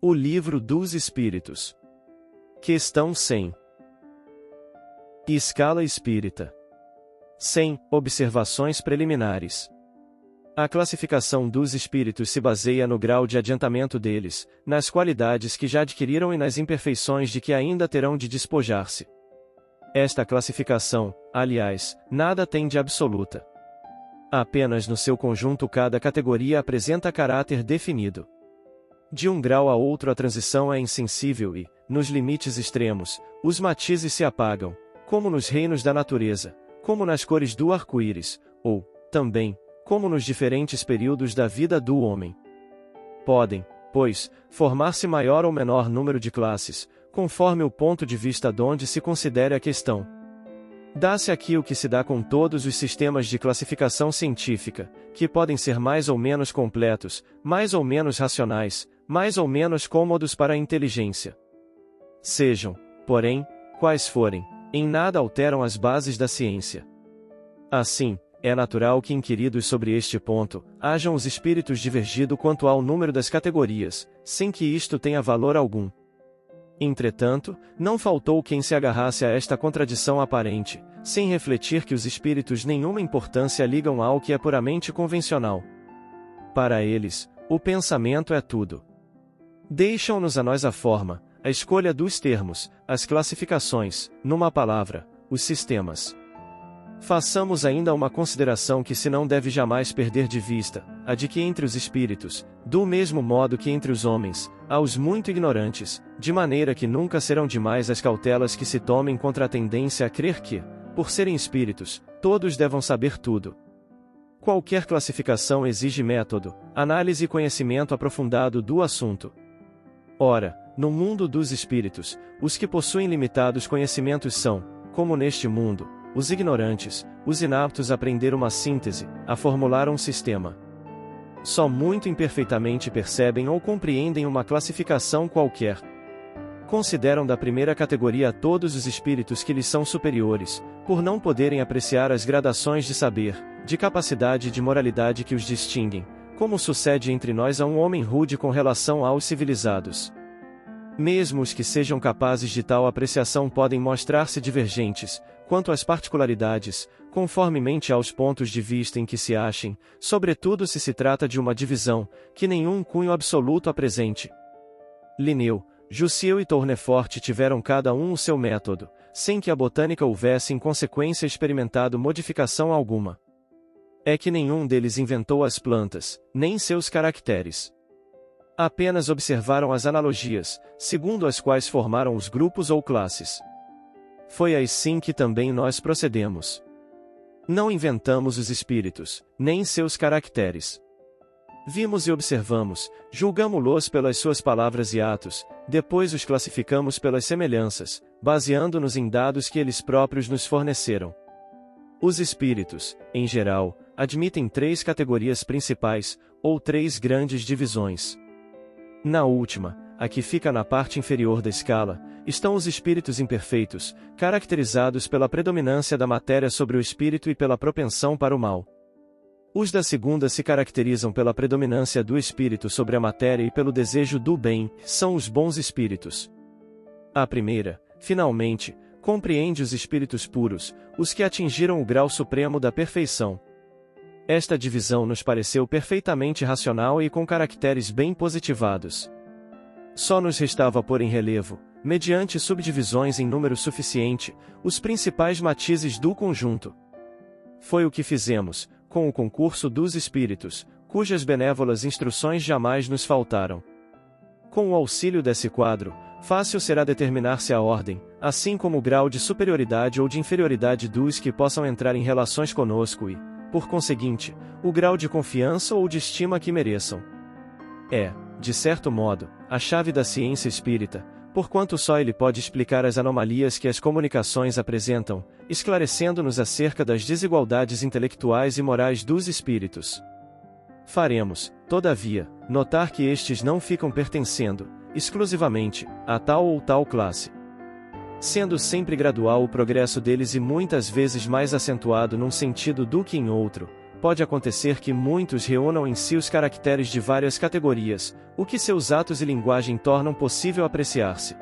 O Livro dos Espíritos. Questão 100. Escala espírita. 100. Observações preliminares. A classificação dos espíritos se baseia no grau de adiantamento deles, nas qualidades que já adquiriram e nas imperfeições de que ainda terão de despojar-se. Esta classificação, aliás, nada tem de absoluta. Apenas no seu conjunto cada categoria apresenta caráter definido. De um grau a outro a transição é insensível e, nos limites extremos, os matizes se apagam, como nos reinos da natureza, como nas cores do arco-íris, ou, também, como nos diferentes períodos da vida do homem. Podem, pois, formar-se maior ou menor número de classes, conforme o ponto de vista donde se considere a questão. Dá-se aqui o que se dá com todos os sistemas de classificação científica, que podem ser mais ou menos completos, mais ou menos racionais, mais ou menos cômodos para a inteligência. Sejam, porém, quais forem, em nada alteram as bases da ciência. Assim, é natural que inquiridos sobre este ponto, hajam os espíritos divergido quanto ao número das categorias, sem que isto tenha valor algum. Entretanto, não faltou quem se agarrasse a esta contradição aparente, sem refletir que os espíritos nenhuma importância ligam ao que é puramente convencional. Para eles, o pensamento é tudo. Deixam-nos a nós a forma, a escolha dos termos, as classificações, numa palavra, os sistemas. Façamos ainda uma consideração que se não deve jamais perder de vista, a de que entre os espíritos, do mesmo modo que entre os homens, há os muito ignorantes, de maneira que nunca serão demais as cautelas que se tomem contra a tendência a crer que, por serem espíritos, todos devam saber tudo. Qualquer classificação exige método, análise e conhecimento aprofundado do assunto. Ora, no mundo dos espíritos, os que possuem limitados conhecimentos são, como neste mundo, os ignorantes, os inaptos a aprender uma síntese, a formular um sistema. Só muito imperfeitamente percebem ou compreendem uma classificação qualquer. Consideram da primeira categoria todos os espíritos que lhes são superiores, por não poderem apreciar as gradações de saber, de capacidade e de moralidade que os distinguem, como sucede entre nós a um homem rude com relação aos civilizados. Mesmo os que sejam capazes de tal apreciação podem mostrar-se divergentes, quanto às particularidades, conformemente aos pontos de vista em que se achem, sobretudo se trata de uma divisão, que nenhum cunho absoluto apresente. Linneu, Jussieu e Tournefort tiveram cada um o seu método, sem que a botânica houvesse em consequência experimentado modificação alguma. É que nenhum deles inventou as plantas, nem seus caracteres. Apenas observaram as analogias, segundo as quais formaram os grupos ou classes. Foi assim que também nós procedemos. Não inventamos os espíritos, nem seus caracteres. Vimos e observamos, julgamo-los pelas suas palavras e atos, depois os classificamos pelas semelhanças, baseando-nos em dados que eles próprios nos forneceram. Os espíritos, em geral, admitem 3 categorias principais, ou 3 grandes divisões. Na última, a que fica na parte inferior da escala, estão os espíritos imperfeitos, caracterizados pela predominância da matéria sobre o espírito e pela propensão para o mal. Os da segunda se caracterizam pela predominância do espírito sobre a matéria e pelo desejo do bem, são os bons espíritos. A primeira, finalmente, compreende os espíritos puros, os que atingiram o grau supremo da perfeição. Esta divisão nos pareceu perfeitamente racional e com caracteres bem positivados. Só nos restava pôr em relevo, mediante subdivisões em número suficiente, os principais matizes do conjunto. Foi o que fizemos, com o concurso dos espíritos, cujas benévolas instruções jamais nos faltaram. Com o auxílio desse quadro, fácil será determinar-se a ordem, assim como o grau de superioridade ou de inferioridade dos que possam entrar em relações conosco e, por conseguinte, o grau de confiança ou de estima que mereçam. É, de certo modo, a chave da ciência espírita, porquanto só ele pode explicar as anomalias que as comunicações apresentam, esclarecendo-nos acerca das desigualdades intelectuais e morais dos espíritos. Faremos, todavia, notar que estes não ficam pertencendo, exclusivamente, a tal ou tal classe. Sendo sempre gradual o progresso deles e muitas vezes mais acentuado num sentido do que em outro, pode acontecer que muitos reúnam em si os caracteres de várias categorias, o que seus atos e linguagem tornam possível apreciar-se.